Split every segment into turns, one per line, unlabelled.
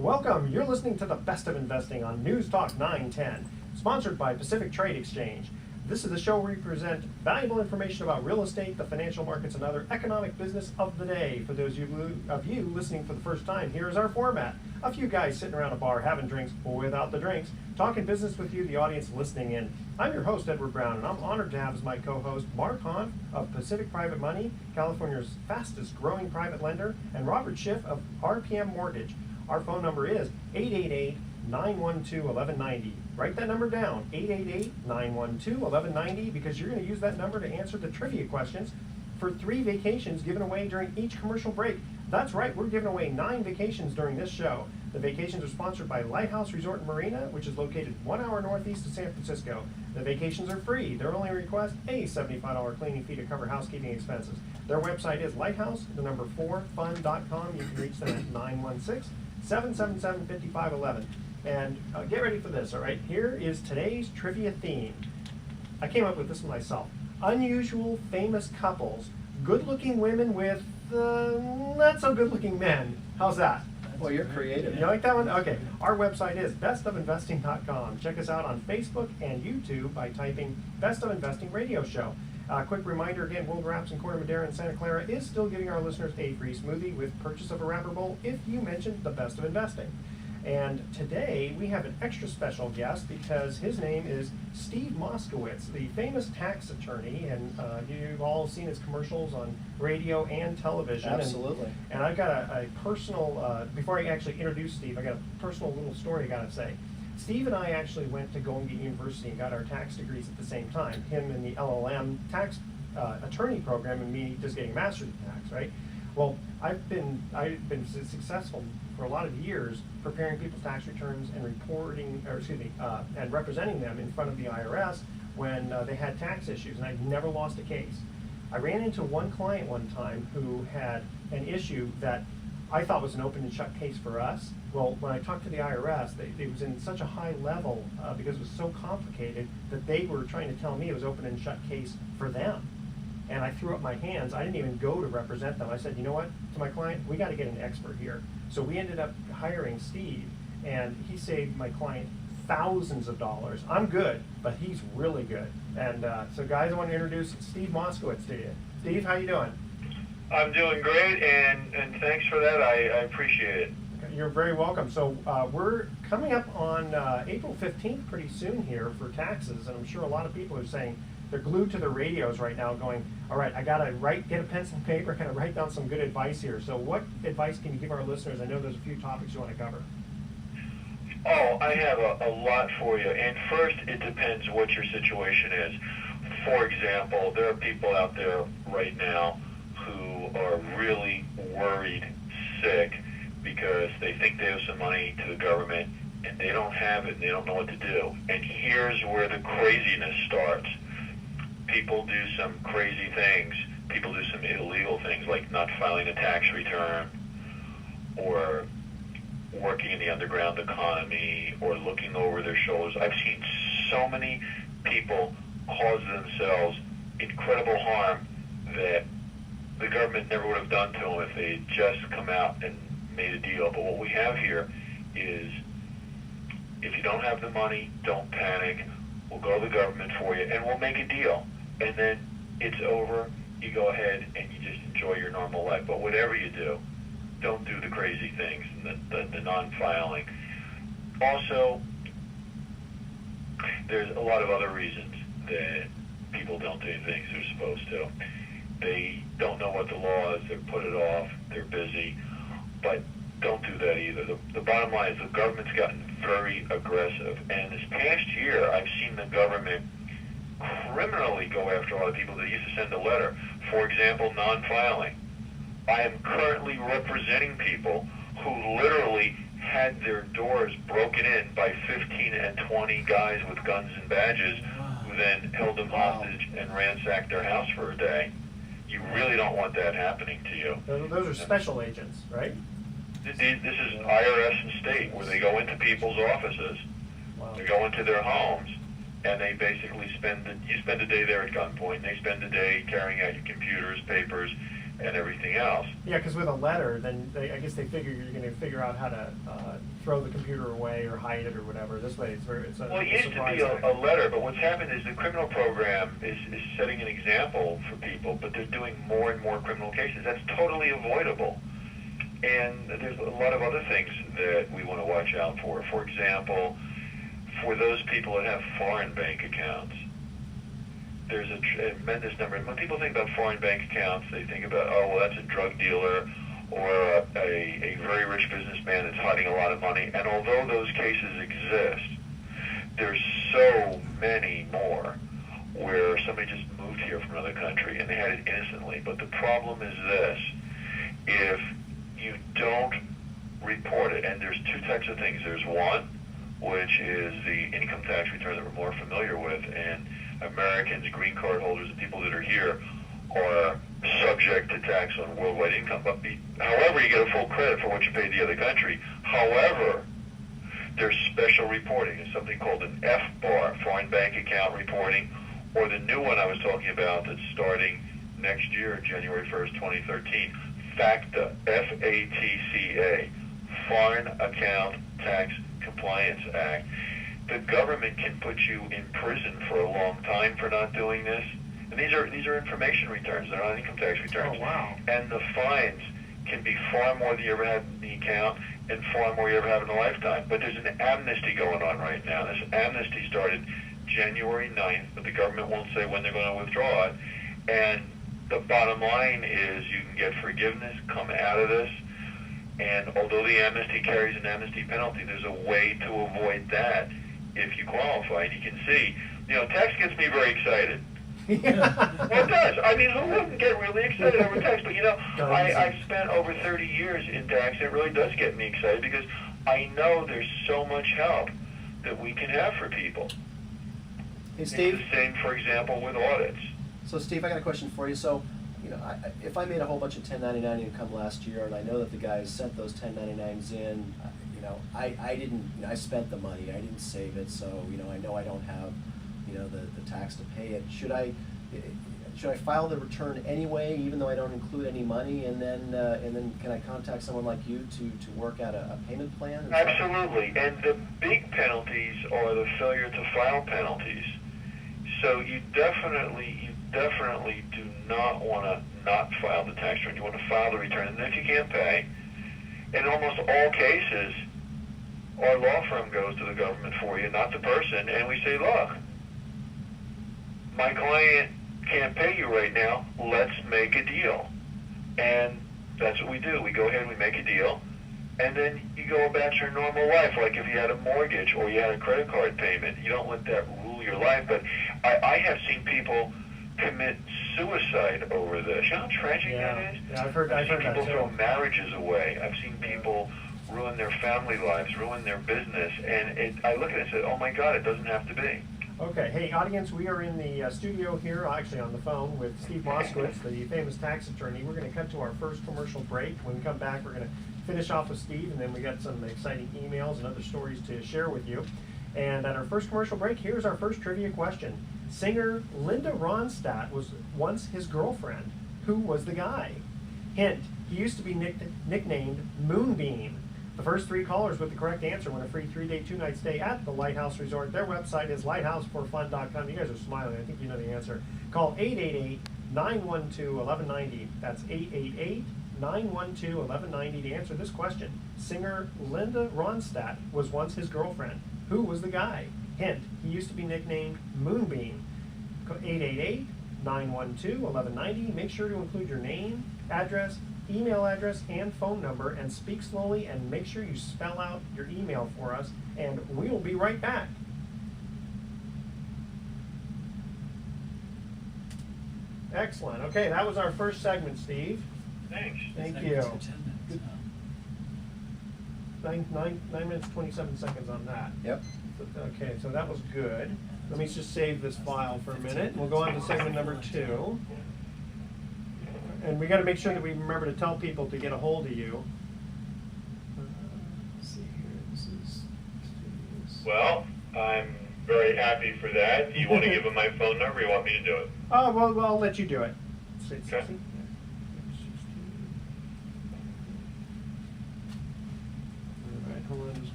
Welcome. You're listening to the Best of Investing on News Talk 910, sponsored by Pacific Trade Exchange. This is the show where we present valuable information about real estate, the financial markets, and other economic business of the day. For those of you listening for the first time, here is our format. A few guys sitting around a bar having drinks without the drinks, talking business with you, the audience listening in. I'm your host, Edward Brown, and I'm honored to have as my co-host Mark Hahn of Pacific Private Money, California's fastest growing private lender, and Robert Schiff of RPM Mortgage. Our phone number is 888-912-1190. Write that number down, 888-912-1190, because you're going to use that number to answer the trivia questions for 3 vacations given away during each commercial break. That's right, we're giving away 9 vacations during this show. The vacations are sponsored by Lighthouse Resort and Marina, which is located 1 hour northeast of San Francisco. The vacations are free. Their only request, a $75 cleaning fee to cover housekeeping expenses. Their website is lighthouse4fun.com. You can reach them at 916-777-5511. And get ready for this, all right? Here is today's trivia theme. I came up with this one myself. Unusual famous couples, good-looking women with not so good-looking men. How's that?
Well, you're creative.
You like that one? Okay. Our website is bestofinvesting.com. Check us out on Facebook and YouTube by typing Best of Investing Radio Show. Quick reminder again, World Wraps in Corte Madera and Santa Clara is still giving our listeners a free smoothie with purchase of a wrapper bowl if you mention the Best of Investing. And today we have an extra special guest because his name is Steve Moskowitz, the famous tax attorney, and you've all seen his commercials on radio and television.
Absolutely.
And I've got a personal, before I actually introduce Steve, I got a personal little story I got to say. Steve and I actually went to Golden Gate University and got our tax degrees at the same time. Him in the LLM tax attorney program and me just getting a master's in tax, right? Well, I've been successful for a lot of years preparing people's tax returns and reporting, and representing them in front of the IRS when they had tax issues, and I've never lost a case. I ran into one client one time who had an issue that I thought was an open and shut case for us. Well, when I talked to the IRS, it was in such a high level because it was so complicated that they were trying to tell me it was open and shut case for them. And I threw up my hands. I didn't even go to represent them. I said, you know what, to my client, we got to get an expert here. So we ended up hiring Steve, and he saved my client thousands of dollars. I'm good, but he's really good. And so guys, I want to introduce Steve Moskowitz to you. Steve, how you doing?
I'm doing great, and thanks for that. I appreciate it.
You're very welcome. So we're coming up on April 15th pretty soon here for taxes, and I'm sure a lot of people are saying they're glued to their radios right now going, all right, I got to get a pencil and paper, kind of write down some good advice here. So what advice can you give our listeners? I know there's a few topics you want to cover.
Oh, I have a lot for you. And first, it depends what your situation is. For example, there are people out there right now who are really worried sick because they think they owe some money to the government and they don't have it and they don't know what to do. And here's where the craziness starts. People do some crazy things. People do some illegal things like not filing a tax return or working in the underground economy or looking over their shoulders. I've seen so many people cause themselves incredible harm that the government never would have done to them if they had just come out and made a deal. But what we have here is if you don't have the money, don't panic. We'll go to the government for you and we'll make a deal. And then it's over, you go ahead and you just enjoy your normal life. But whatever you do, don't do the crazy things, the non-filing. Also, there's a lot of other reasons that people don't do things they're supposed to. They don't know what the law is, they put it off, they're busy, but don't do that either. The bottom line is the government's gotten very aggressive, and this past year I've seen the government criminally go after a lot of people that used to send a letter. For example, non-filing. I am currently representing people who literally had their doors broken in by 15 and 20 guys with guns and badges who then held them hostage and ransacked their house for a day. You really don't want that happening to you.
Those are special agents, right?
This is IRS and state where they go into people's offices. Wow. They go into their homes and they basically you spend a day there at gunpoint. They spend a day carrying out your computers, papers, and everything else.
Yeah, because with a letter, then I guess they figure you're going to figure out how to throw the computer away or hide it or whatever. This way, it's a
Well, it used to
surprise
be
act.
a letter, but what's happened is the criminal program is setting an example for people, but they're doing more and more criminal cases. That's totally avoidable. And there's a lot of other things that we want to watch out for. For example, for those people that have foreign bank accounts, there's a tremendous number. When people think about foreign bank accounts, they think about, oh, well, that's a drug dealer or a very rich businessman that's hiding a lot of money. And although those cases exist, there's so many more where somebody just moved here from another country and they had it innocently. But the problem is this: if you don't report it, and there's two types of things. There's one, which is the income tax return that we're more familiar with, and Americans, green card holders, and people that are here are subject to tax on worldwide income. But however, you get a full credit for what you paid the other country. However, there's special reporting. It's something called an F-bar, foreign bank account reporting, or the new one I was talking about that's starting next year, January 1st, 2013, FATCA, F-A-T-C-A, Foreign Account Tax Compliance Act. The government can put you in prison for a long time for not doing this. And these are information returns. They're not income tax returns.
Oh, wow.
And the fines can be far more than you ever had in the account and far more you ever have in a lifetime. But there's an amnesty going on right now. This amnesty started January 9th, but the government won't say when they're going to withdraw it. And the bottom line is you can get forgiveness, come out of this. And although the amnesty carries an amnesty penalty, there's a way to avoid that if you qualify. And you can see, tax gets me very excited. Well, it does. I mean, who wouldn't get really excited over tax? But, I've spent over 30 years in tax. It really does get me excited because I know there's so much help that we can have for people.
Hey, Steve.
It's the same, for example, with audits.
So, Steve, I got a question for you. So, if I made a whole bunch of 1099 income last year, and I know that the guys sent those 1099s in, I didn't. I spent the money. I didn't save it. So, I know I don't have, the tax to pay it. Should I file the return anyway, even though I don't include any money, and then can I contact someone like you to work out a payment plan?
Absolutely. And the big penalties are the failure to file penalties. So you definitely do not want to not file the tax return. You want to file the return. And if you can't pay, in almost all cases, our law firm goes to the government for you, not the person, and we say, look, my client can't pay you right now, let's make a deal. And that's what we do. We go ahead and we make a deal, and then you go about your normal life. Like if you had a mortgage or you had a credit card payment, you don't let that rule your life. But I have seen people commit suicide over this. You know how tragic that is?
Yeah, I've heard that
people
too.
throw marriages away. I've seen people ruin their family lives, ruin their business, and I look at it and say, oh my God, it doesn't have to be.
Okay, hey audience, we are in the studio here, actually on the phone, with Steve Moskowitz, the famous tax attorney. We're going to cut to our first commercial break. When we come back, we're going to finish off with Steve, and then we got some exciting emails and other stories to share with you. And at our first commercial break, here's our first trivia question. Singer Linda Ronstadt was once his girlfriend. Who was the guy? Hint, he used to be nicknamed Moonbeam. The first three callers with the correct answer win a free 3-day, 2-night stay at the Lighthouse Resort. Their website is lighthouseforfun.com. You guys are smiling. I think you know the answer. Call 888-912-1190. That's 888-912-1190 to answer this question. Singer Linda Ronstadt was once his girlfriend. Who was the guy? Hint, he used to be nicknamed Moonbeam. 888-912-1190. Make sure to include your name, address, email address, and phone number, and speak slowly, and make sure you spell out your email for us, and we will be right back. Excellent. Okay, that was our first segment, Steve.
Thanks.
Thank you. 9 minutes, 27 seconds on that.
Yep.
Okay, so that was good. Let me just save this file for a minute. We'll go on to segment number 2. And we got to make sure that we remember to tell people to get a hold of you. Let's see here. This is
Well, I'm very happy for that. Do you want to give them my phone number, or you want me to do it?
Oh, well, I'll let you do it.
Okay.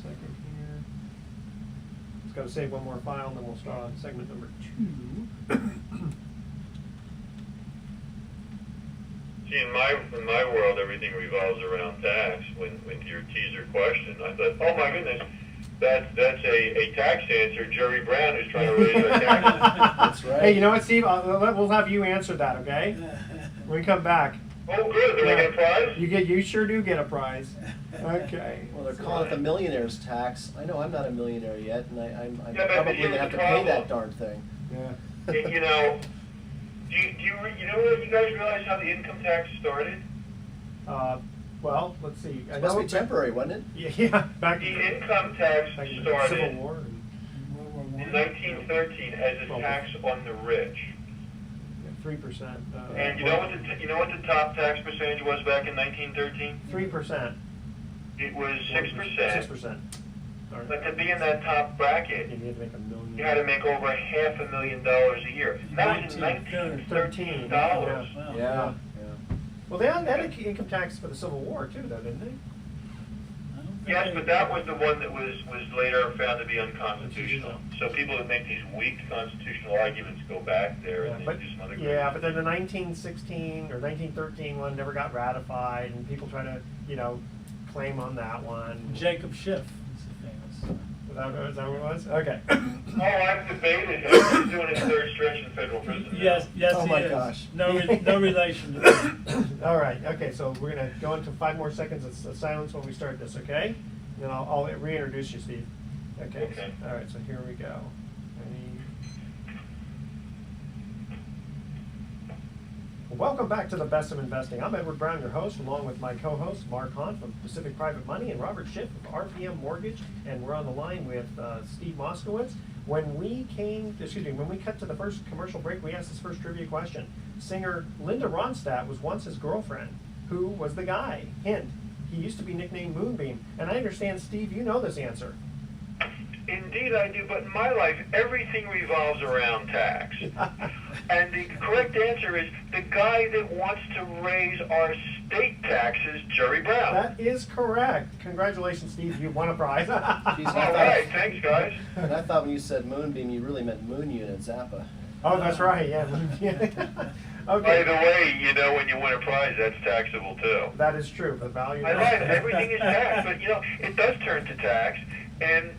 second here. Just got to save one more file, and then we'll start on segment number 2.
See, in my world, everything revolves around tax. When to your teaser question, I thought, oh my goodness, that's a tax answer. Jerry Brown is trying to raise our taxes.
That's right.
Hey, you know what, Steve? We'll have you answer that, okay? When we come back.
Oh, good. Do I get a prize?
You sure do get a prize. Okay.
Well, they're calling it the millionaire's tax. I know I'm not a millionaire yet, and I'm
Yeah, but
probably
here's
going to have
the
to pay that
problem.
darn thing.
Yeah.
You know, you know what? You guys realize how the income tax started?
Well, let's see.
It must be temporary, wasn't it?
Yeah, back
The income tax
back in the
started
Civil War. And,
in 1913 as a tax on the rich.
3%.
And you know what the top tax percentage was back in 1913?
3%.
It was 6%.
6%.
But to be in that top bracket,
You had to make $1 million.
you had to make over $500,000 a year. And that was in 1913 dollars.
Yeah.
Yeah. Yeah.
Well, they had income tax for the Civil War too, though, didn't they?
Yes, but that was the one that was later found to be unconstitutional. So people that make these weak constitutional arguments go back there and
But
do some other.
yeah, but then the 1916 or 1913 one never got ratified, and people try to, claim on that one.
Jacob Schiff is famous.
Is that what it was? Okay.
Oh, I've debated him. He's doing his third stretch in federal prison now.
Yes,
Oh
he
my
is.
gosh.
No relation to him.
All right. Okay. So we're gonna go into 5 more seconds of silence when we start this. Okay. And then I'll reintroduce you, Steve. Okay.
Okay.
All right. So here we go. Ready? Welcome back to the Best of Investing. I'm Edward Brown, your host, along with my co-host Mark Hahn from Pacific Private Money and Robert Schiff of RPM Mortgage, and we're on the line with Steve Moskowitz. When we cut to the first commercial break, we asked this first trivia question. Singer Linda Ronstadt was once his girlfriend. Who was the guy? Hint: he used to be nicknamed Moonbeam. And I understand, Steve, you know this answer.
Indeed I do, but in my life, everything revolves around tax. And the correct answer is the guy that wants to raise our state taxes, Jerry Brown.
That is correct. Congratulations, Steve. You won a prize.
Jeez,
All right, thanks, guys.
And I thought when you said Moonbeam, you really meant Moon Unit Zappa.
Oh, that's right. Yeah.
By
Okay.
the way, when you win a prize, that's taxable too.
That is true. The value.
I lied. Everything is taxed, but it does turn to tax, and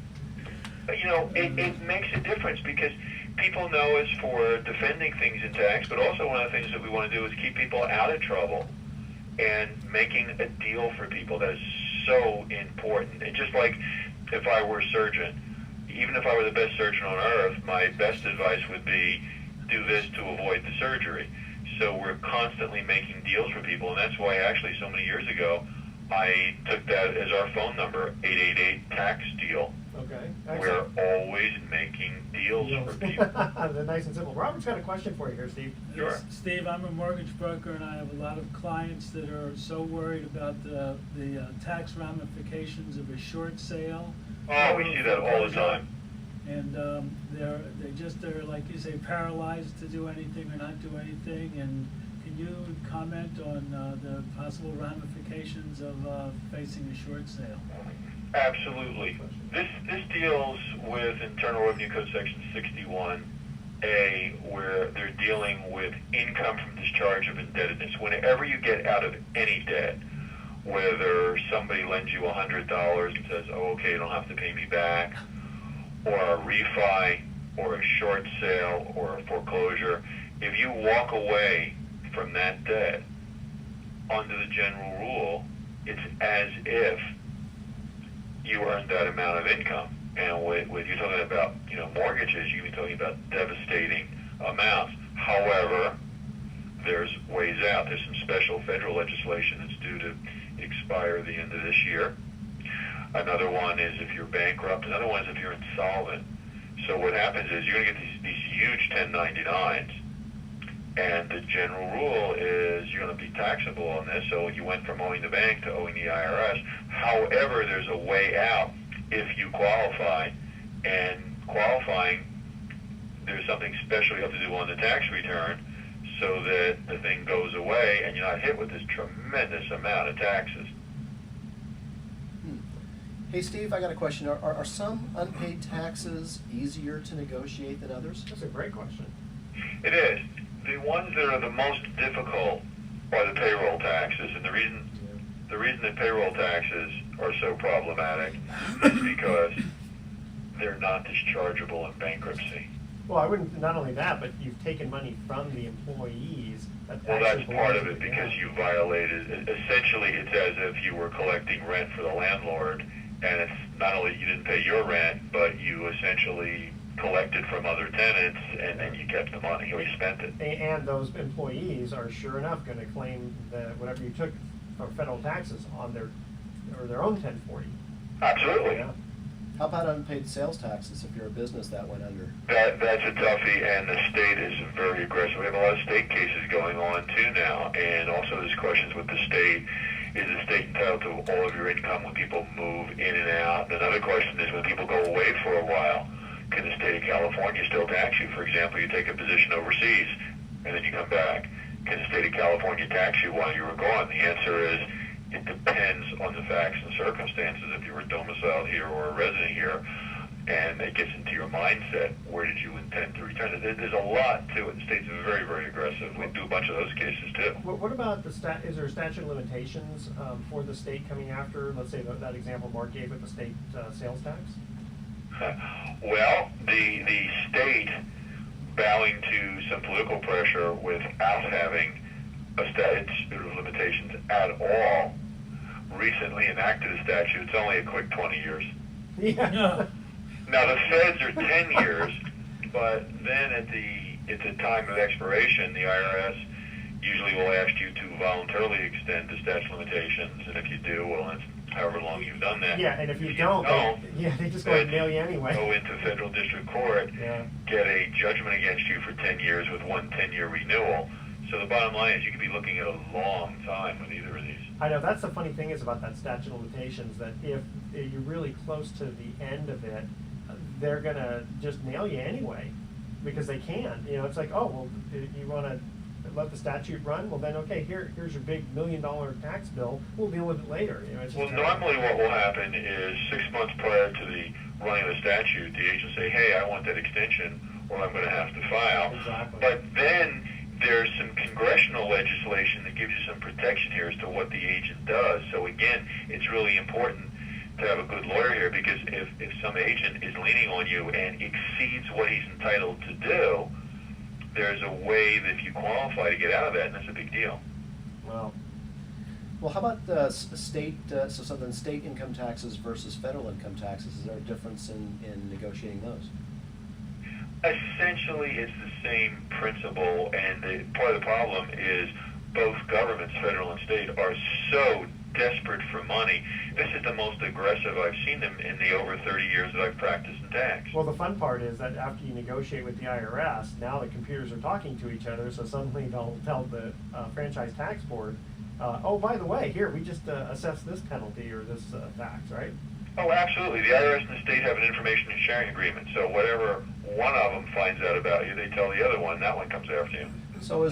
it makes a difference because people know us for defending things in tax, but also one of the things that we want to do is keep people out of trouble and making a deal for people. That is so important. And just like if I were a surgeon, even if I were the best surgeon on earth, my best advice would be do this to avoid the surgery. So we're constantly making deals for people, and that's why actually so many years ago I took that as our phone number, 888-TAX-DEAL.
Okay.
We're
Excellent.
always making deals for people.
They're nice and simple. Robert's got a question for you here, Steve.
Sure.
Yes, Steve, I'm a mortgage broker, and I have a lot of clients that are so worried about the tax ramifications of a short sale.
Oh, we see that all the time.
And they're like you say, paralyzed to do anything or not do anything. And can you comment on the possible ramifications of facing a short sale?
Absolutely. This deals with Internal Revenue Code Section 61A, where they're dealing with income from discharge of indebtedness. Whenever you get out of any debt, whether somebody lends you $100 and says, oh, okay, you don't have to pay me back, or a refi, or a short sale, or a foreclosure, if you walk away from that debt, under the general rule, it's as if you earned that amount of income. And with you're talking about, mortgages, you're talking about devastating amounts. However, there's ways out. There's some special federal legislation that's due to expire the end of this year. Another one is if you're bankrupt. Another one is if you're insolvent. So what happens is you're going to get these huge 1099s, and the general rule is you're going to be taxable on this. So you went from owing the bank to owing the IRS. However, there's a way out if you qualify. And qualifying, there's something special you have to do on the tax return so that the thing goes away and you're not hit with this tremendous amount of taxes.
Hey, Steve, I got a question. Are some unpaid taxes easier to negotiate than others?
That's a great question.
It is. The ones that are the most difficult are the payroll taxes, and the reason that payroll taxes are so problematic is because they're not dischargeable in bankruptcy.
Well, I wouldn't, not only that, but you've taken money from the employees.
Well, that's part of it because you violated, essentially it's as if you were collecting rent for the landlord, and it's not only you didn't pay your rent, but you essentially collected from other tenants, and then you kept the money, or you spent it.
And those employees are sure enough going to claim that whatever you took for federal taxes on their own 1040.
Absolutely.
Yeah.
How about unpaid sales taxes if you're a business that went under?
That's a toughie, and the state is very aggressive. We have a lot of state cases going on too now, and also there's questions with the state. Is the state entitled to all of your income when people move in and out? And another question is when people go away for a while, can the state of California still tax you? For example, you take a position overseas, and then you come back. Can the state of California tax you while you were gone? The answer is it depends on the facts and circumstances. If you were domiciled here or a resident here, and it gets into your mindset, where did you intend to return it? There's a lot to it. The state's very, very aggressive. We do a bunch of those cases too.
What about is there a statute of limitations for the state coming after, let's say that example Mark gave with the state sales tax?
Well, the state, bowing to some political pressure without having a statute of limitations at all, recently enacted a statute. It's only a quick 20 years.
Yeah.
Now the feds are 10 years, but then at the time of expiration, the IRS usually will ask you to voluntarily extend the statute of limitations, and if you do, well, it's however long you've done that.
Yeah, and if you don't, they just go and nail you anyway.
Go into federal district court, get a judgment against you for 10 years with one 10-year renewal. So the bottom line is you could be looking at a long time with either of these.
I know, that's the funny thing is about that statute of limitations, that if you're really close to the end of it, they're going to just nail you anyway, because they can. You know, it's like, oh, well, you want to let the statute run? Well, then, okay, here's your big $1 million tax bill. We'll deal with it later. You know, it's
well, normally what will happen is 6 months prior to the running of the statute, the agent will say, hey, I want that extension, or I'm going to have to file.
Exactly.
But then there's some congressional legislation that gives you some protection here as to what the agent does. So again, it's really important to have a good lawyer here, because if some agent is leaning on you and exceeds what he's entitled to do, there's a way that if you qualify to get out of that, and that's a big deal.
Well,
how about state income taxes versus federal income taxes? Is there a difference in negotiating those?
Essentially, it's the same principle, and part of the problem is both governments, federal and state, are so desperate for money. This is the most aggressive I've seen them in the over 30 years that I've practiced in tax.
well, the fun part is that after you negotiate with the IRS, now the computers are talking to each other, so suddenly they'll tell the franchise tax board, oh, by the way, here, we just assessed this penalty or this tax, right?
Oh, absolutely. The IRS and the state have an information sharing agreement, so whatever one of them finds out about you, they tell the other one, that one comes after you.
So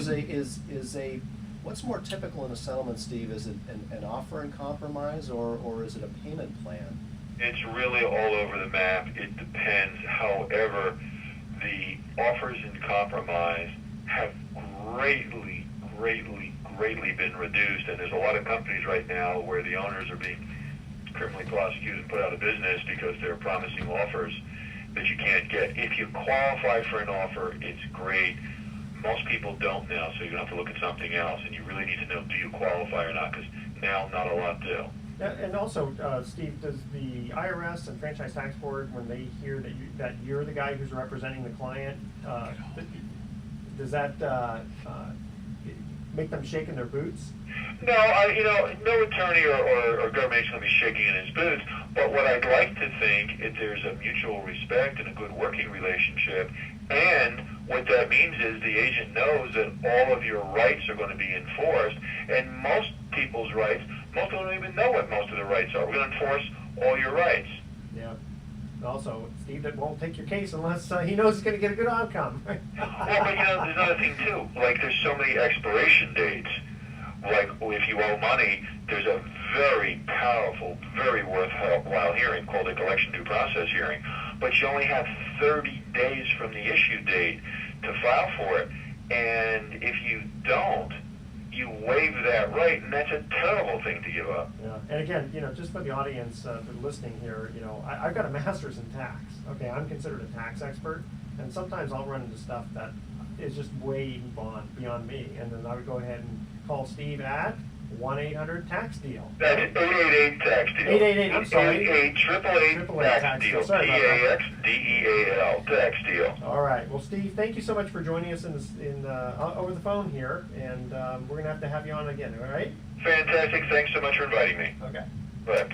what's more typical in a settlement, Steve? Is it an offer and compromise, or is it a payment plan?
It's really all over the map. It depends. However, the offers in compromise have greatly been reduced, and there's a lot of companies right now where the owners are being criminally prosecuted and put out of business because they're promising offers that you can't get. If you qualify for an offer, it's great. Most people don't now, so you're going to have to look at something else, and you really need to know, do you qualify or not, because now not a lot do.
And also, Steve, does the IRS and Franchise Tax Board, when they hear that you're the guy who's representing the client, does that make them shake in their boots?
No, no attorney or government is going to be shaking in his boots, but what I'd like to think is there's a mutual respect and a good working relationship, and what that means is the agent knows that all of your rights are going to be enforced, and most people's rights, most people don't even know what most of the rights are. We're going to enforce all your rights.
Yeah. Also, Steve, that won't take your case unless he knows he's going to get a good outcome.
Well, but there's another thing too. Like, there's so many expiration dates. Like, if you owe money, there's a very powerful, very worthwhile hearing called a collection due process hearing, but you only have 30 days from the issue date to file for it, and if you don't, you waive that right, and that's a terrible thing to give up.
Yeah, and again, just for the audience that are listening here, I've got a master's in tax. Okay, I'm considered a tax expert, and sometimes I'll run into stuff that is just way beyond me, and then I would go ahead and call Steve at 1-800-TAX-DEAL.
That's 888-TAX-DEAL.
888, I'm sorry.
888-888-TAX-DEAL.
TAX-DEAL. Sorry about that.
TAXDEAL, TAX-DEAL.
All right. Well, Steve, thank you so much for joining us over the phone here, and we're going to have you on again, all right?
Fantastic. Thanks so much for inviting me.
Okay.
Bye.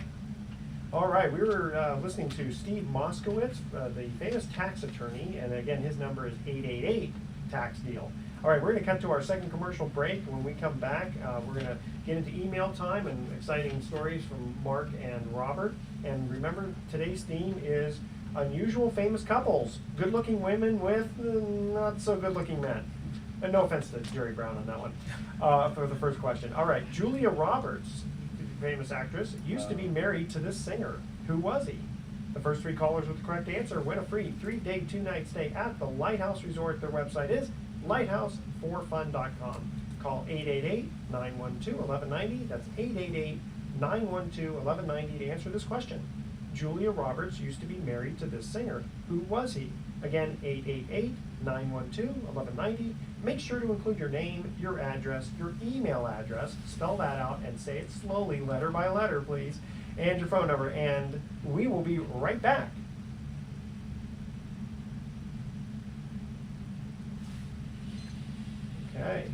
All right. We were listening to Steve Moskowitz, the famous tax attorney, and again, his number is 888-TAX-DEAL. All right, we're going to cut to our second commercial break. When we come back, we're going to get into email time and exciting stories from Mark and Robert. And remember, today's theme is unusual famous couples, good-looking women with not so good-looking men. And no offense to Jerry Brown on that one for the first question. All right, Julia Roberts, famous actress, used to be married to this singer. Who was he? The first three callers with the correct answer win a free 3-day, 2-night stay at the Lighthouse Resort. Their website is lighthouseforfun.com. Call 888-912-1190. That's 888-912-1190 to answer this question. Julia Roberts used to be married to this singer. Who was he? Again, 888-912-1190. Make sure to include your name, your address, your email address, spell that out, and say it slowly, letter by letter, please, and your phone number. And we will be right back. Okay.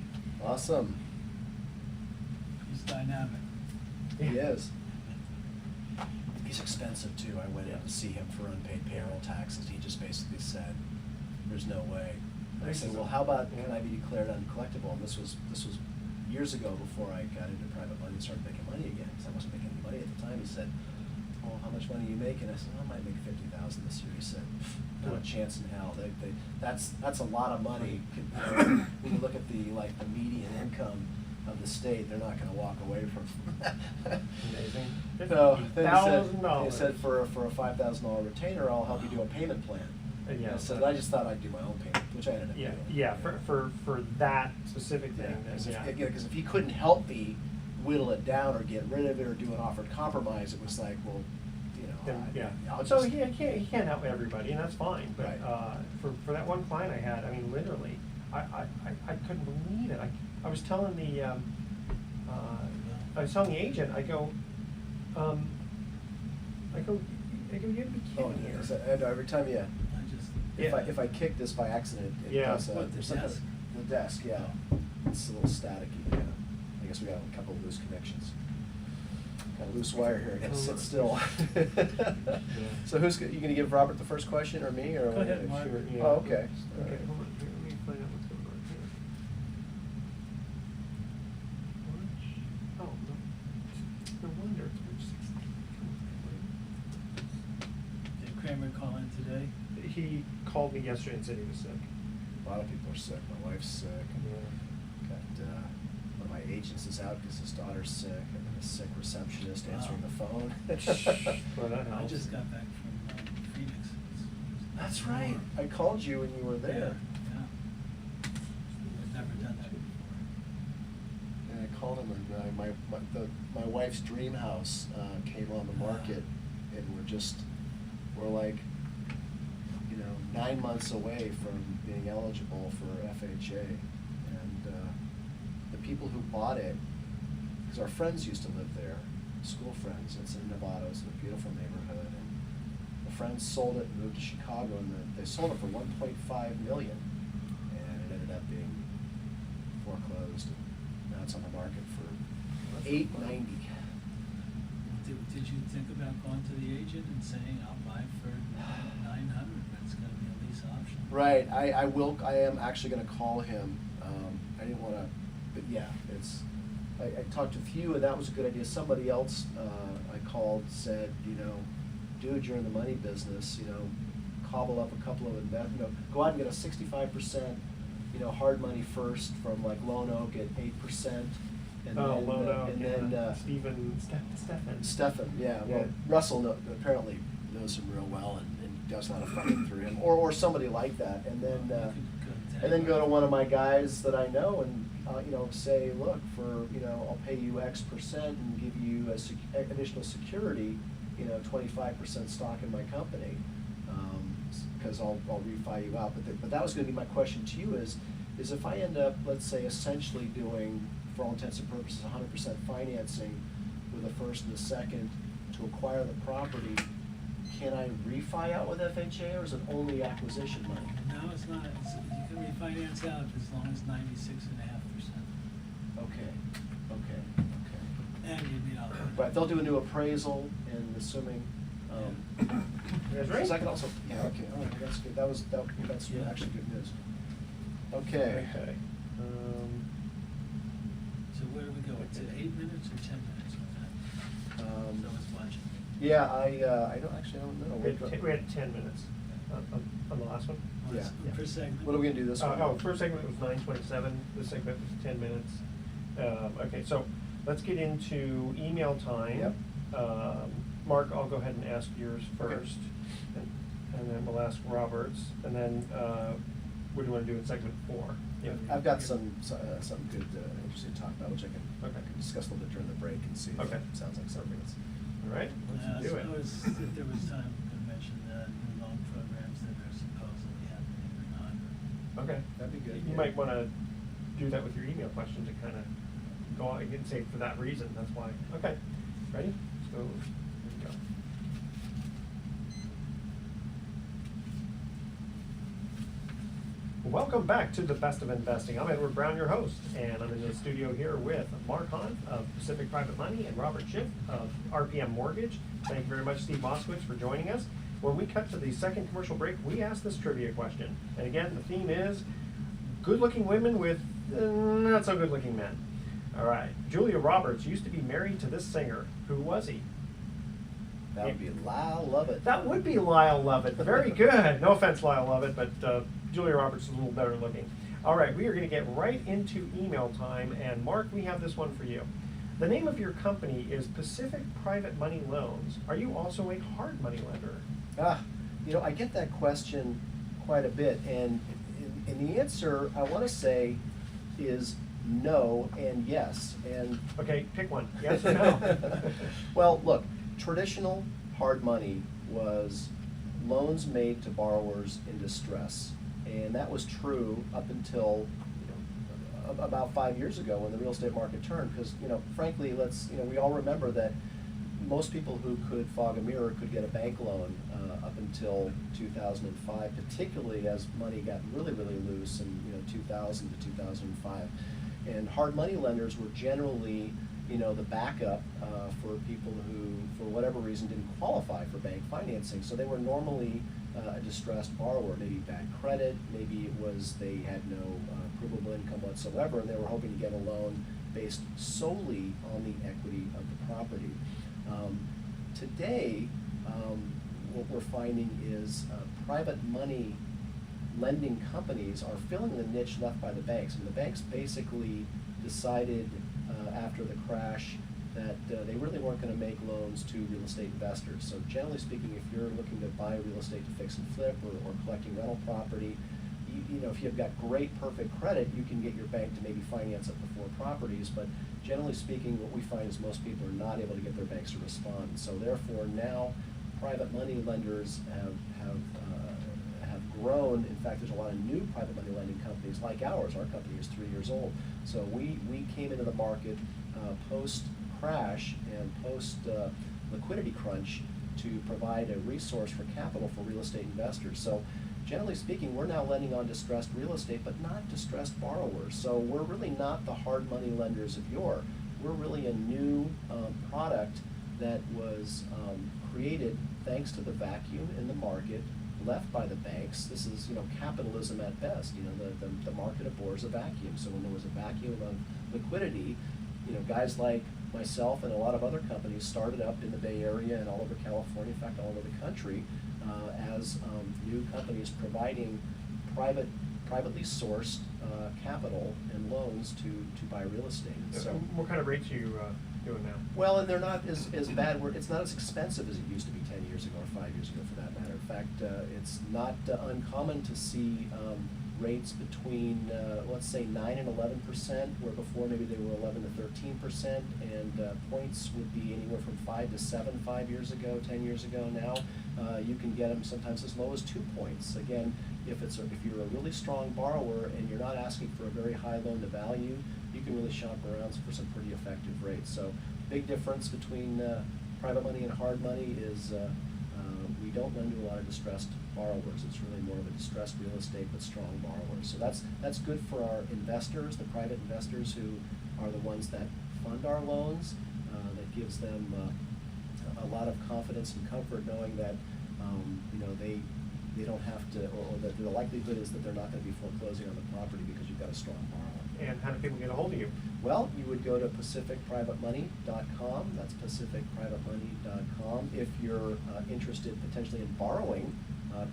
Awesome.
He's dynamic.
He is. He's expensive too. I went in to see him for unpaid payroll taxes. He just basically said, "There's no way." And I said, "Well, how about can I be declared uncollectible?" And this was years ago before I got into private money and started making money again, because I wasn't making any money at the time. He said, "Well, how much money are you making?" I said, "Well, I might make $50,000 this year." He said, "Not a chance in hell. That's a lot of money. When you look at the median income of the state, they're not going to walk away from that."
Amazing.
So
$50,000.
he said for a $5,000 retainer, I'll help you do a payment plan.
Yeah.
So I just thought I'd do my own payment, which I ended up doing.
Yeah. For that specific thing.
Because if he couldn't help me whittle it down or get rid of it or do an offered compromise, it was like, well, I'll
So
just,
he can't help everybody, and that's fine. But
Right.
For that one client I had, I mean, literally, I couldn't believe it. I was telling the agent, I go, you'd be kidding here.
and every time
I just,
if I kick this by accident, it does.
What, the
there's some kind
desk?
of- the desk, yeah. It's a little staticky. Yeah. I guess we got a couple of loose connections. Got a loose wire here. I gotta sit still. So you gonna give Robert the first question, or me, or?
Go ahead, Mark.
Sure, yeah.
Oh, okay.
Okay, hold on here. Let me find out what's going on here. Oh, no wonder. It's March 16th.
did Kramer call in today?
He called me yesterday and said he was sick.
A lot of people are sick. My wife's sick. Got one of my agents is out because his daughter's sick, and then a sick receptionist answering the phone.
Well, that
I
helps.
just got back from Phoenix.
That's right. I called you when you were there.
Yeah. I've never done that before.
And I called him, and my wife's dream house came on the market, and we're like, 9 months away from being eligible for FHA, and the people who bought it, because our friends used to live there, school friends. It's in Nevada. It's in a beautiful neighborhood, and the friends sold it and moved to Chicago, and they sold it for $1.5 million, and it ended up being foreclosed. And now it's on the market for $890.
Did you think about going to the agent and saying, I'll buy for $900, but it's gonna be a lease option?
Right. I will. I am actually going to call him. I didn't want to, but yeah, I talked with you, and that was a good idea. Somebody else I called said, dude, you're in the money business. Cobble up a couple of go out and get a 65%, hard money first from like Lone Oak at 8%. And
Oh,
then,
Lono,
and
yeah.
then
Stefan.
Stefan, yeah.
Yeah.
Well, Russell apparently knows him real well and does a lot of funding through him, or somebody like that. And then go to one of my guys that I know and say, look, I'll pay you X% and give you additional security, 25% stock in my company, because I'll refi you out. But that was going to be my question to you is if I end up, let's say, essentially doing, for all intents and purposes, 100% financing with a first and a second to acquire the property, can I refi out with FHA, or is it only acquisition money?
No, it's not. You can refinance out as long as 96.5%.
Okay.
And you meet all the.
Right, they'll do a new appraisal, and assuming,
You guys ready?
because I can also, yeah, okay, all right, that's good, that's
Yeah.
actually good news. Okay.
Okay.
So where do we go? It's at 8 minutes or 10 minutes with that? So it's watching.
Yeah, I don't know.
We had 10 minutes on the last one.
Yeah.
Per segment.
What are we gonna do this one?
First segment was 9:27, this segment was 10 minutes. Okay, so let's get into email time.
Yep.
Mark, I'll go ahead and ask yours
Okay.
first, and then we'll ask Robert's, and then what do you want to do in segment 4? Yeah.
I've got something good, interesting to talk about, which I can
Okay.
discuss a little bit during the break and see if
Okay.
it sounds like something that's.
All right, let's do it.
If there was time, we could mention the new loan programs that are supposedly happening or not.
Okay.
That'd be good.
You might want to do that with your email question to kind of go out and say for that reason, that's why. Okay, ready? Let's go. Here we go. Welcome back to the Best of Investing. I'm Edward Brown, your host, and I'm in the studio here with Mark Hahn of Pacific Private Money and Robert Schiff of RPM Mortgage. Thank you very much, Steve Moskowitz, for joining us. When we cut to the second commercial break, we asked this trivia question. And again, the theme is good-looking women with not-so-good-looking men. All right. Julia Roberts used to be married to this singer. Who was he?
That would be Lyle Lovett.
That would be Lyle Lovett. Very good. No offense, Lyle Lovett, but Julia Roberts is a little better looking. All right, we are going to get right into email time. And Mark, we have this one for you. The name of your company is Pacific Private Money Loans. Are you also a hard money lender?
I get that question quite a bit, and the answer I want to say is no and yes. And
Okay, pick one. Yes or no?
well, look, traditional hard money was loans made to borrowers in distress, and that was true up until about 5 years ago when the real estate market turned. Because frankly, we all remember that most people who could fog a mirror could get a bank loan up until 2005, particularly as money got really, really loose in 2000 to 2005. And hard money lenders were generally the backup for people who, for whatever reason, didn't qualify for bank financing. So they were normally a distressed borrower, maybe bad credit, maybe it was they had no provable income whatsoever, and they were hoping to get a loan based solely on the equity of the property. Today, what we're finding is private money lending companies are filling the niche left by the banks. And the banks basically decided after the crash that they really weren't going to make loans to real estate investors. So generally speaking, if you're looking to buy real estate to fix and flip or collecting rental property, if you've got great, perfect credit, you can get your bank to maybe finance up to 4 properties. But generally speaking, what we find is most people are not able to get their banks to respond. So therefore, now private money lenders have grown. In fact, there's a lot of new private money lending companies like ours. Our company is 3 years old. So we came into the market post-crash and post-liquidity crunch to provide a resource for capital for real estate investors. So generally speaking, we're now lending on distressed real estate, but not distressed borrowers. So we're really not the hard money lenders of yore. We're really a new product that was created thanks to the vacuum in the market left by the banks. This is, capitalism at best. The market abhors a vacuum. So when there was a vacuum of liquidity, guys like myself and a lot of other companies started up in the Bay Area and all over California, in fact, all over the country, as new companies providing private privately sourced capital and loans to buy real estate. So,
What kind of rates are you doing now?
well, and they're not as bad, it's not as expensive as it used to be 10 years ago or 5 years ago for that matter. In fact, it's not uncommon to see rates between, let's say 9 and 11%, where before maybe they were 11 to 13%, and points would be anywhere from 5 to 7 5 years ago, 10 years ago now. You can get them sometimes as low as 2 points. Again, if you're a really strong borrower and you're not asking for a very high loan to value, you can really shop around for some pretty effective rates. So big difference between private money and hard money is we don't lend to a lot of distressed borrowers. It's really more of a distressed real estate but strong borrowers. So that's good for our investors, the private investors who are the ones that fund our loans. That gives them a lot of confidence and comfort knowing that they don't have to, or that the likelihood is that they're not going to be foreclosing on the property because you've got a strong borrower.
And how do people get a hold of you?
Well, you would go to pacificprivatemoney.com. That's pacificprivatemoney.com. If you're interested potentially in borrowing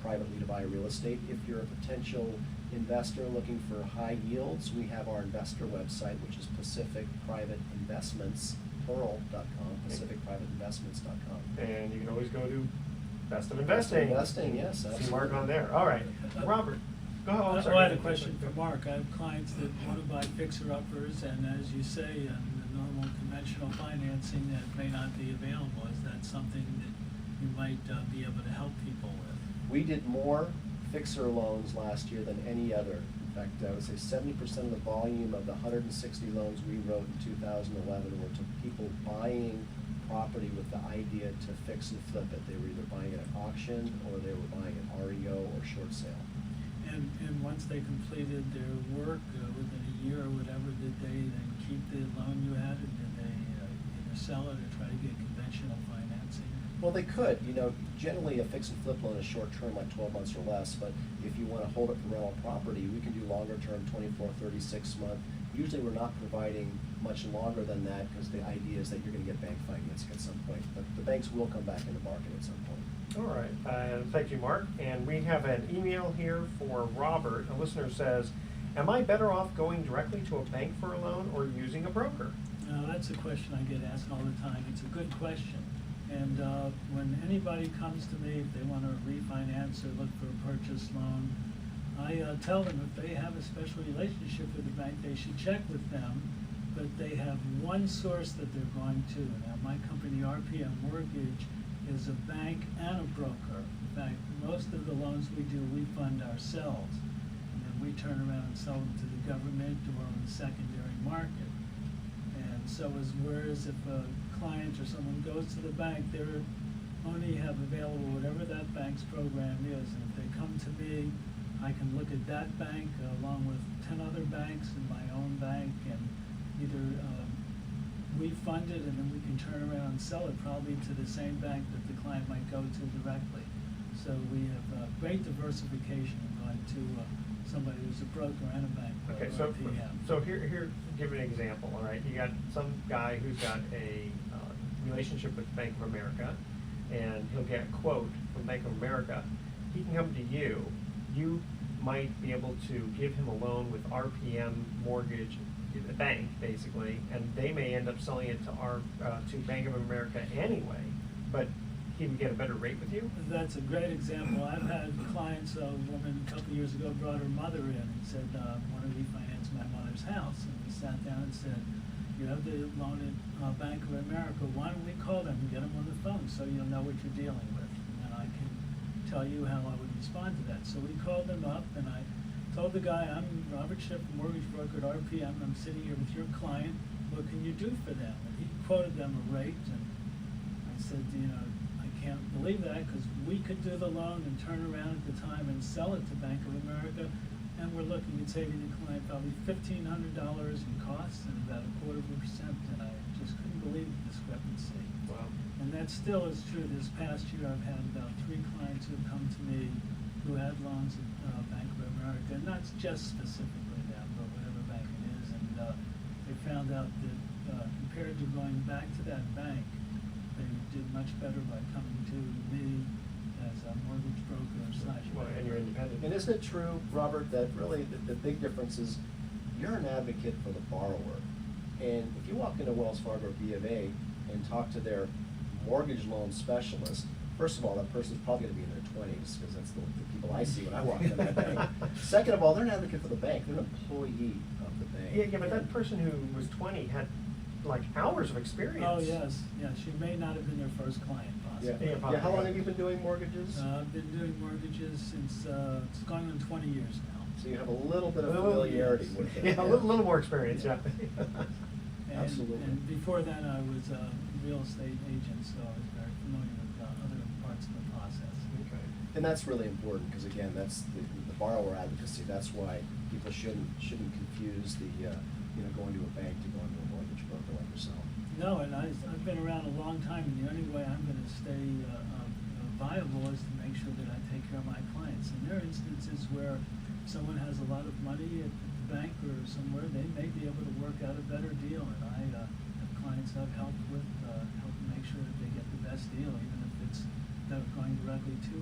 privately to buy real estate, if you're a potential investor looking for high yields, we have our investor website, which is pacificprivateinvestments.com, pacificprivateinvestments.com.
And you can always go to Best of Investing.
Investing, yes,
See
absolutely.
Mark on there. All right. Robert, go ahead. I'm sorry.
I had a question for Mark. I have clients that want to buy fixer-uppers, and as you say, the normal conventional financing that may not be available. Is that something that you might be able to help people with?
We did more fixer loans last year than any other. In fact, I would say 70% of the volume of the 160 loans we wrote in 2011 were to people buying property with the idea to fix and flip it. They were either buying it at auction or they were buying an REO or short sale.
And once they completed their work within a year or whatever, did they then keep the loan you had, or did they either sell it or try to get conventional financing?
Well, they could. Generally a fix and flip loan is short term, like 12 months or less, but if you want to hold it for rental property, we can do longer term, 24, 36 month. Usually we're not providing much longer than that because the idea is that you're going to get bank financing at some point, but the banks will come back into market at some point.
All right. Thank you, Mark. And we have an email here for Robert. A listener says, am I better off going directly to a bank for a loan or using a broker?
That's a question I get asked all the time. It's a good question. And when anybody comes to me, if they want to refinance or look for a purchase loan, I tell them if they have a special relationship with the bank, they should check with them, but they have one source that they're going to. Now, my company, RPM Mortgage, is a bank and a broker. In fact, most of the loans we do, we fund ourselves. And then we turn around and sell them to the government or on the secondary market. And so whereas if a client or someone goes to the bank, they only have available whatever that bank's program is. And if they come to me, I can look at that bank along with 10 other banks and my own bank, and either we fund it and then we can turn around and sell it probably to the same bank that the client might go to directly. So we have great diversification in going to somebody who's a broker and a bank.
Okay,
or PM.
so here, give an example, all right? You got some guy who's got a relationship with Bank of America, and he'll get a quote from Bank of America. He can come to you. You might be able to give him a loan with RPM Mortgage, the bank, basically, and they may end up selling it to Bank of America anyway, but he would get a better rate with you?
That's a great example. I've had clients, a woman a couple of years ago brought her mother in and said, I want to refinance my mother's house. And we sat down and said, you have the loan at Bank of America. Why don't we call them and get them on the phone so you'll know what you're dealing with? And I can tell you how I would respond to that. So we called them up, and I told the guy, I'm Robert Schiff, mortgage broker at RPM. I'm sitting here with your client. What can you do for them? And he quoted them a rate, and I said, I can't believe that, because we could do the loan and turn around at the time and sell it to Bank of America, and we're looking at saving the client probably $1,500 in costs and about 0.25%, and I just couldn't believe the discrepancy.
Wow.
And that still is true. This past year, I've had about 3 clients who have come to me who had loans at Bank of America, and not just specifically that, but whatever bank it is, and they found out that compared to going back to that bank, they did much better by coming to me as a mortgage broker /
Well, and you're independent.
And isn't it true, Robert, that really the big difference is you're an advocate for the borrower. And if you walk into Wells Fargo or B of A and talk to their mortgage loan specialist, first of all, that person's probably gonna be in their 20s, because that's the people I see when I walk into that bank. Second of all, they're an advocate for the bank, they're an employee of the bank.
Yeah, but that person who was 20 had like hours of experience.
Oh, yes, yeah, she may not have been their first client,
Yeah,
possibly.
Yeah,
yeah, how long have you been doing mortgages?
I've been doing mortgages since, it's gone on 20 years now.
So you have a little bit of
A little,
familiarity
yes.
with it.
Yeah, a little more experience, yeah.
And-
Absolutely.
And before then, I was a real estate agent, so I was very familiar with other parts of the process.
Okay.
And that's really important, because again, that's the borrower advocacy, that's why people shouldn't confuse the, going to a bank to going to a mortgage broker like yourself.
No, and I've been around a long time, and the only way I'm gonna stay viable is to make sure that I take care of my clients. And there are instances where someone has a lot of money at the bank or somewhere, they may be able to work out a better deal, and I have clients I've helped with, help make sure that they get the best deal, even if it's going directly to,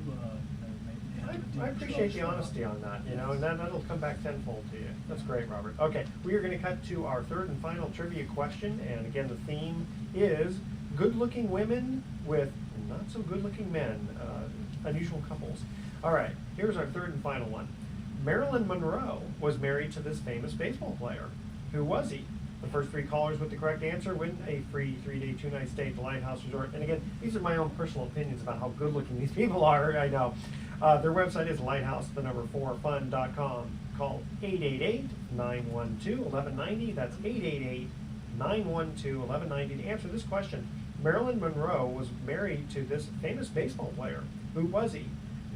maybe they have a deal.
I appreciate the
structure.
honesty on that, and
Yes.
that'll come back tenfold to you. That's great, Robert. Okay, we are gonna cut to our third and final trivia question, and again, the theme is good-looking women with not-so-good-looking men, unusual couples. All right, here's our third and final one. Marilyn Monroe was married to this famous baseball player. Who was he? The first three callers with the correct answer win a free 3-day, 2-night stay at the Lighthouse Resort. And again, these are my own personal opinions about how good looking these people are, I know. Their website is lighthouse4fun.com. Call 888-912-1190. That's 888-912-1190 to answer this question. Marilyn Monroe was married to this famous baseball player. Who was he?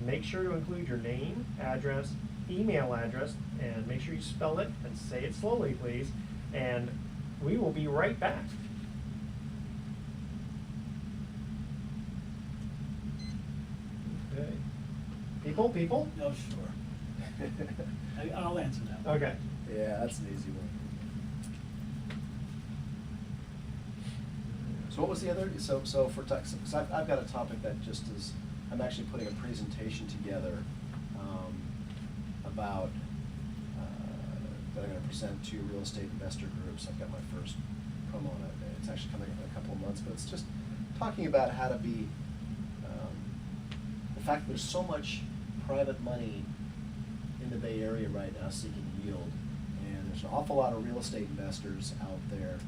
Make sure to include your name, address, email address, and make sure you spell it and say it slowly, please. And we will be right back. Okay. People?
No, sure. I'll answer that one.
Okay.
Yeah, that's an easy one. So what was the other, so for, because I've got a topic that just is, I'm actually putting a presentation together about, that I'm gonna present to real estate investor groups. I've got my first promo on it. It's actually coming up in a couple of months, but it's just talking about how to be, the fact that there's so much private money in the Bay Area right now seeking yield, and there's an awful lot of real estate investors out there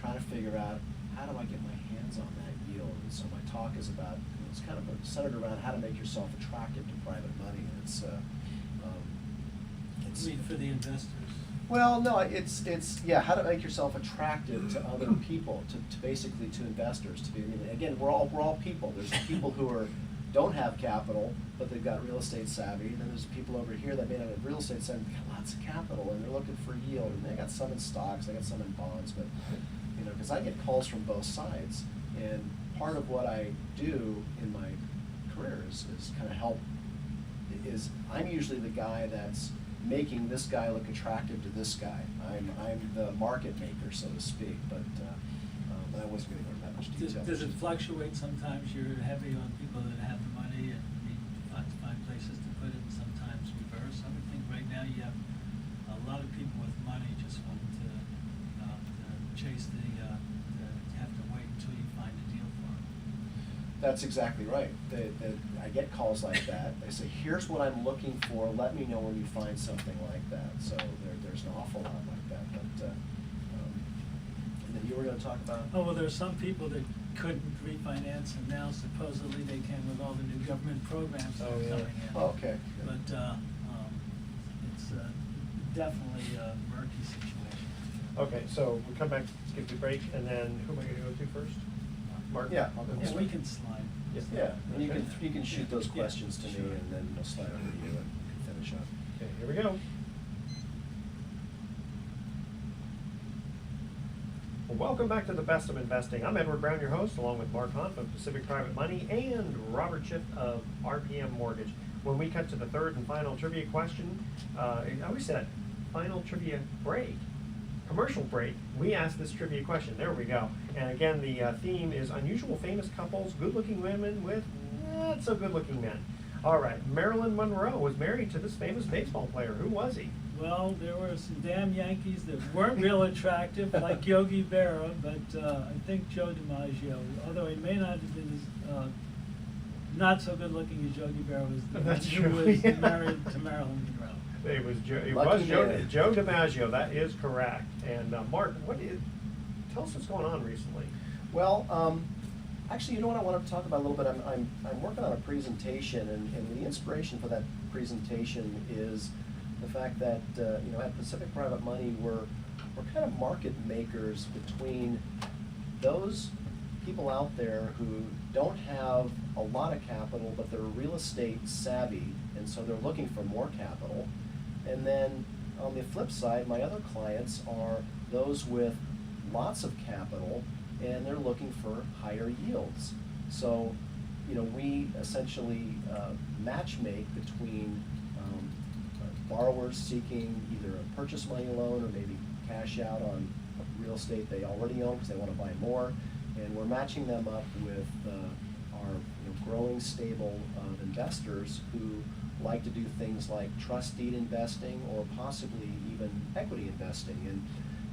trying to figure out, how do I get my hands on that yield? And so my talk is about, it's kind of centered around how to make yourself attractive to private money. And it's
I mean, for the investors.
well, no, it's yeah, how to make yourself attractive to other people, to basically to investors. To be, I mean, again, we're all people. There's people who don't have capital, but they've got real estate savvy. And then there's people over here that may not have real estate savvy, but got lots of capital, and they're looking for yield. And they got some in stocks, they got some in bonds, but because I get calls from both sides, and part of what I do in my career is kind of help. Is I'm usually the guy that's making this guy look attractive to this guy. I'm the market maker, so to speak. But I wasn't going to go into that much detail.
Does it fluctuate? Sometimes you're heavy on people that have the money and need to find places to put it, and sometimes reverse. I would think right now you have a lot of people with money just wanting to chase to have to wait until you find a deal for them.
That's exactly right. I get calls like that. They say, here's what I'm looking for. Let me know when you find something like that. So there's an awful lot like that. But and then you were going to talk about?
Oh, well, there's some people that couldn't refinance, and now supposedly they can with all the new government programs that
Oh,
are
yeah.
coming in.
Oh, okay.
But it's definitely a murky situation.
Okay, so we come back, skip the break, and then who am I gonna go to first? Mark?
Yeah, I'll go
Yeah,
this
we
way.
can slide.
Yes.
Yeah, and
Okay.
you can shoot those
Yeah,
questions to me,
sure.
and then I'll slide over to you and we can finish up.
Okay, here we go. Well, welcome back to the Best of Investing. I'm Edward Brown, your host, along with Mark Hunt of Pacific Private Money and Robert Schiff of RPM Mortgage. When we cut to the third and final trivia question, I always said final trivia break. Commercial break, we asked this trivia question. There we go. And again, the theme is unusual famous couples, good-looking women with not not so good looking men. All right, Marilyn Monroe was married to this famous baseball player. Who was he?
Well, there were some damn Yankees that weren't real attractive, like Yogi Berra, but I think Joe DiMaggio, although he may not have been as not so good looking as Yogi Berra, was the one
That's
who
true,
was
yeah.
married to Marilyn Monroe.
It was
Lucky
Joe,
man.
Joe DiMaggio. That is correct. And Mark, tell us what's going on recently.
Well, actually, you know what I wanted to talk about a little bit? I'm working on a presentation, and the inspiration for that presentation is the fact that, at Pacific Private Money, we're kind of market makers between those people out there who don't have a lot of capital, but they're real estate savvy, and so they're looking for more capital. And then on the flip side, my other clients are those with lots of capital, and they're looking for higher yields. So, we essentially match make between borrowers seeking either a purchase money loan or maybe cash out on real estate they already own because they want to buy more, and we're matching them up with our growing stable of investors who like to do things like trust deed investing or possibly even equity investing. And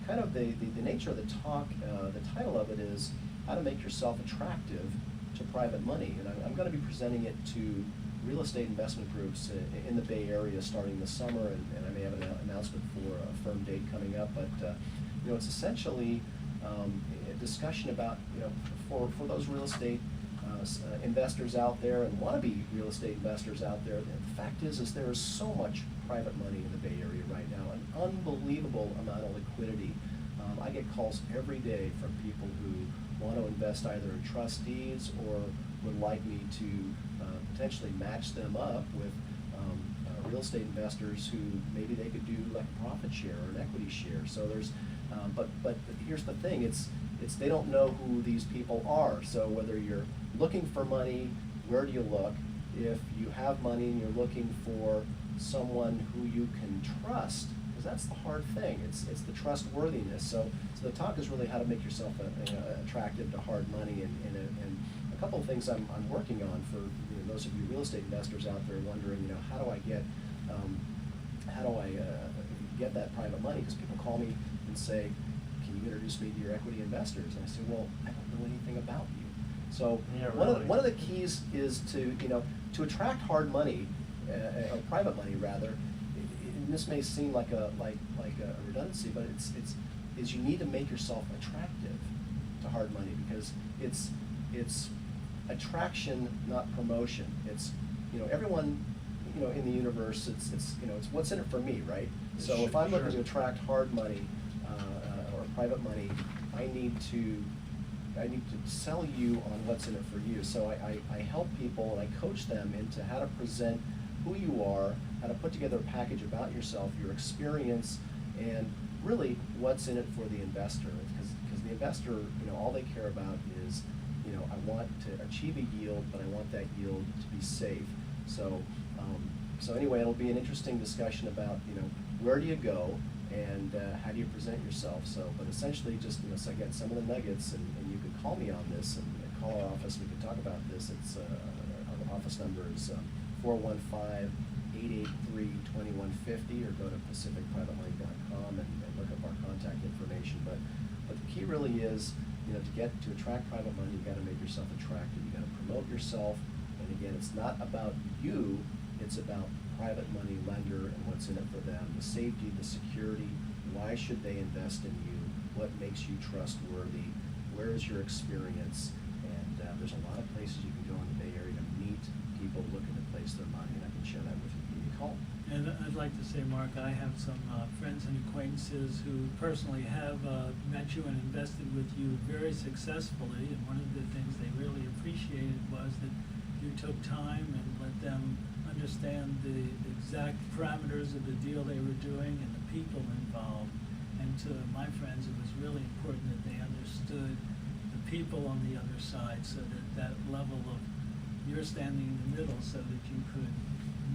kind of the nature of the talk, the title of it is how to make yourself attractive to private money. And I'm going to be presenting it to real estate investment groups in the Bay Area starting this summer, and I may have an announcement for a firm date coming up. But it's essentially a discussion about for those real estate investors out there and wannabe real estate investors out there. The fact is there is so much private money in the Bay Area right now, an unbelievable amount of liquidity. I get calls every day from people who want to invest either in trust deeds or would like me to potentially match them up with real estate investors who maybe they could do like a profit share or an equity share. So there's, but here's the thing: it's they don't know who these people are. So whether you're looking for money, where do you look? If you have money and you're looking for someone who you can trust, because that's the hard thing. It's the trustworthiness. So the talk is really how to make yourself attractive to hard money, and a couple of things I'm working on for those of you real estate investors out there wondering, how do I get that private money? Because people call me and say, can you introduce me to your equity investors? And I say, well, I don't know anything about you. So
Yeah,
one
really.
of the keys is to attract hard money, or private money rather. And this may seem like a redundancy, but it's you need to make yourself attractive to hard money, because it's attraction, not promotion. It's everyone in the universe. It's what's in it for me, right? So if I'm looking to attract hard money or private money, I need to sell you on what's in it for you. So I help people and I coach them into how to present who you are, how to put together a package about yourself, your experience, and really what's in it for the investor. Because the investor, all they care about is, I want to achieve a yield, but I want that yield to be safe. So anyway, it'll be an interesting discussion about, where do you go and how do you present yourself. But essentially just, so again, some of the nuggets, and you could call me on this and call our office. We could talk about this. It's our office number is 415-883-2150, or go to pacificprivatemoney.com and look up our contact information. But the key really is, to attract private money, you got to make yourself attractive. You got to promote yourself. And again, it's not about you. It's about private money lender and what's in it for them. The safety, the security. Why should they invest in you? What makes you trustworthy? Where is your experience? And there's a lot of places you can go in the Bay Area to meet people looking to place their money, and I can share that with you. Give me a call.
And I'd like to say, Mark, I have some friends and acquaintances who personally have met you and invested with you very successfully, and one of the things they really appreciated was that you took time and let them understand the exact parameters of the deal they were doing and the people involved. And to my friends, it was really important that they understood the people on the other side, so that level of you're standing in the middle, so that you could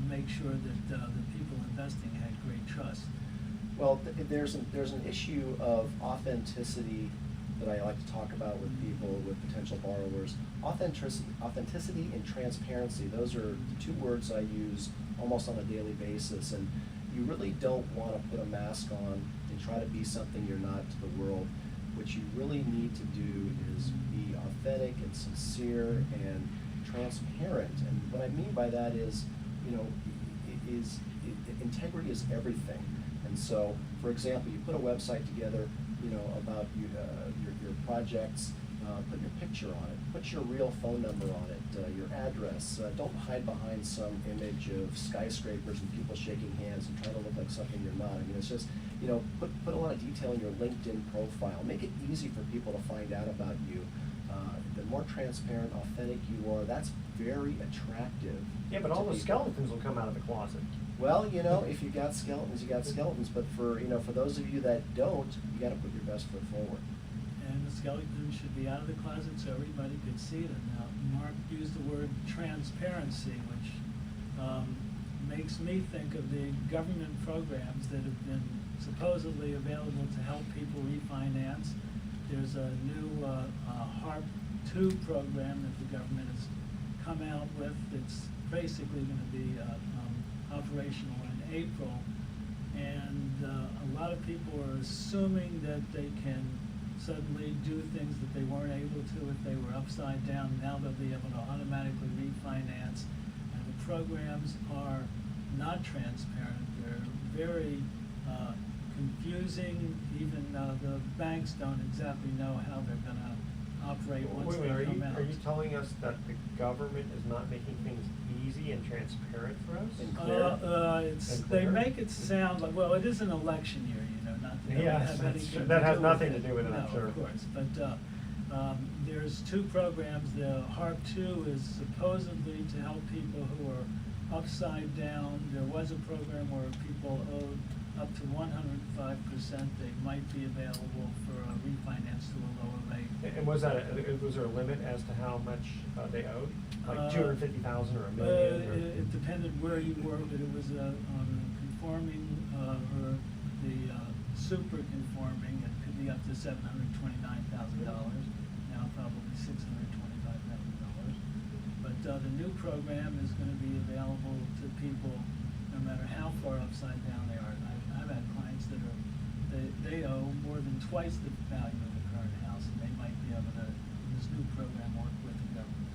make sure that the people investing had great trust.
Well, there's an issue of authenticity that I like to talk about with people, with potential borrowers. Authenticity and transparency, those are the two words I use almost on a daily basis. And you really don't want to put a mask on and try to be something you're not to the world. What you really need to do is be authentic and sincere and transparent. And what I mean by that is, integrity is everything. And so, for example, you put a website together, about your projects, put your picture on it, put your real phone number on it, your address. Don't hide behind some image of skyscrapers and people shaking hands and trying to look like something you're not. I mean, it's just, put a lot of detail in your LinkedIn profile. Make it easy for people to find out about you. The more transparent, authentic you are, that's very attractive.
Yeah, but all the skeletons will come out of the closet.
Well, if you got skeletons, you got skeletons. But for those of you that don't, you got to put your best foot forward.
And the skeleton should be out of the closet so everybody could see them. Now, Mark used the word transparency, which makes me think of the government programs that have been supposedly available to help people refinance. There's a new HARP 2 program that the government has come out with. It's basically going to be operational in April. And a lot of people are assuming that they can suddenly do things that they weren't able to if they were upside down. Now they'll be able to automatically refinance. And the programs are not transparent. They're very confusing. Even the banks don't exactly know how they're going to operate once they come out.
Are you telling us that the government is not making things easy and transparent for us?
And clear?
They make it sound like, well, it is an election year, not that
Yes,
have anything
that
to
has
do
nothing
with
to do with it, I'm
No,
sure.
of course, but there's two programs. The HARP 2 is supposedly to help people who are upside down. There was a program where people owed up to 105%. They might be available for a refinance to a lower rate.
And was there a limit as to how much they owed? Like 250,000 or $1 million?
It depended where you were, but it was on the conforming or the super conforming. It could be up to $729,000. Now probably $625,000. But the new program is going to be available to people no matter how far upside down they are. I've had clients that they owe more than twice the value of the current house, and they might be able to, in this new program, work with the government.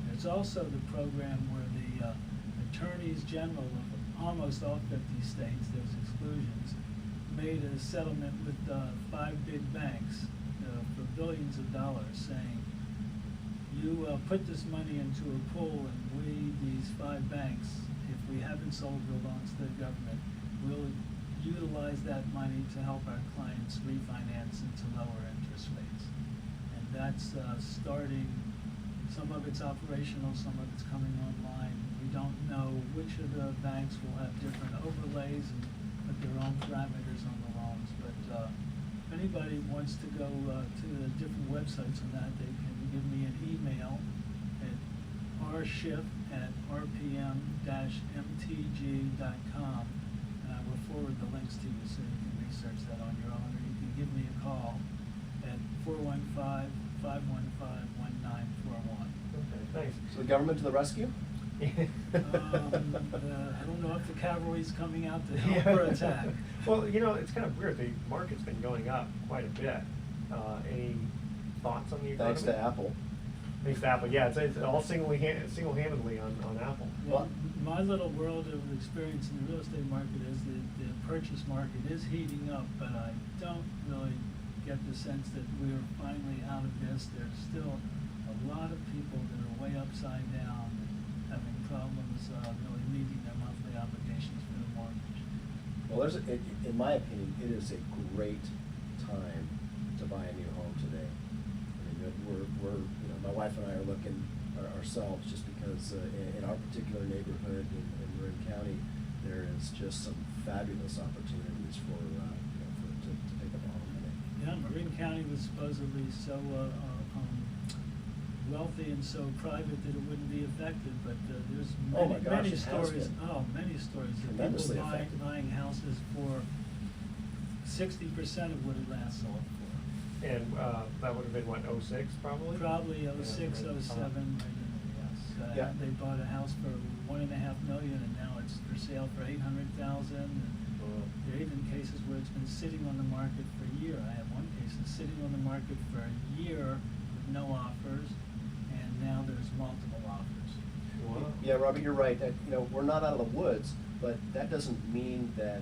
There's also the program where the attorneys general of almost all 50 states, there's exclusions, made a settlement with 5 big banks for billions of dollars, saying, you put this money into a pool, and these 5 banks, if we haven't sold your loans to the government, will utilize that money to help our clients refinance into lower interest rates. And that's starting, some of it's operational, some of it's coming online. We don't know which of the banks will have different overlays and put their own parameters on the loans. But if anybody wants to go to the different websites on that, they can give me an email at rship@rpm-mtg.com. We'll forward the links to you so you can research that on your own, or you can give me a call at 415-515-1941.
Okay, thanks.
So the government to the rescue?
I don't know if the cavalry's coming out to help or attack.
Well, it's kind of weird. The market's been going up quite a bit. Any thoughts on the economy?
Thanks to Apple.
Thanks to Apple, yeah. It's all single-handedly on Apple.
Well, my little world of experience in the real estate market is that the purchase market is heating up, but I don't really get the sense that we're finally out of this. There's still a lot of people that are way upside down, having problems really meeting their monthly obligations for the mortgage.
Well, in my opinion, it is a great time to buy a new home today. I mean, we're my wife and I are looking ourselves just because in our particular neighborhood in Marin County, there is just some fabulous opportunities to pick up a home today.
Yeah, Marin County was supposedly so wealthy and so private that it wouldn't be affected, but there's many stories. Many stories of
Tremendously
people buying houses for 60% of what it last sold for.
And that would have been what, 06 probably?
Probably '06, '07, yes.
Yeah.
They bought a house for $1.5 million, and now it's for sale for $800,000. There are even cases where it's been sitting on the market for a year. I have one case that's sitting on the market for a year with no offers, and now there's multiple offers.
Wow.
Yeah, Robert, you're right. That, you know, we're not out of the woods, but that doesn't mean that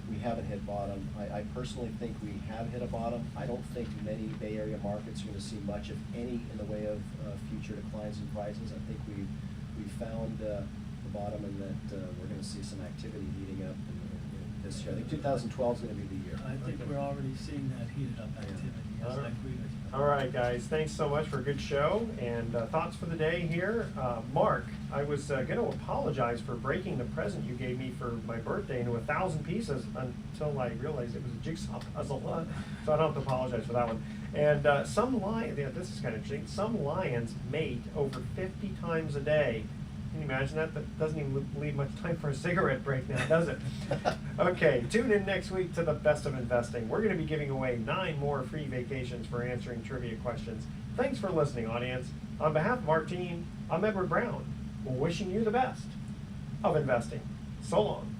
we haven't hit bottom. I personally think we have hit a bottom. I don't think many Bay Area markets are going to see much, if any, in the way of future declines in prices. I think we found the bottom, and that we're going to see some activity heating up in this year. I think 2012 is going to be the year.
I think we're already seeing that heated up activity. Yes, I agree with you.
All right, guys, thanks so much for a good show, and thoughts for the day here. Mark, I was going to apologize for breaking the present you gave me for my birthday into 1,000 pieces until I realized it was a jigsaw puzzle, so I don't have to apologize for that one. And some lions, yeah, this is kind of interesting, some lions mate over 50 times a day. Can you imagine that? That doesn't even leave much time for a cigarette break now, does it? Okay, tune in next week to the Best of Investing. We're going to be giving away 9 more free vacations for answering trivia questions. Thanks for listening, audience. On behalf of our team, I'm Edward Brown, wishing you the best of investing. So long.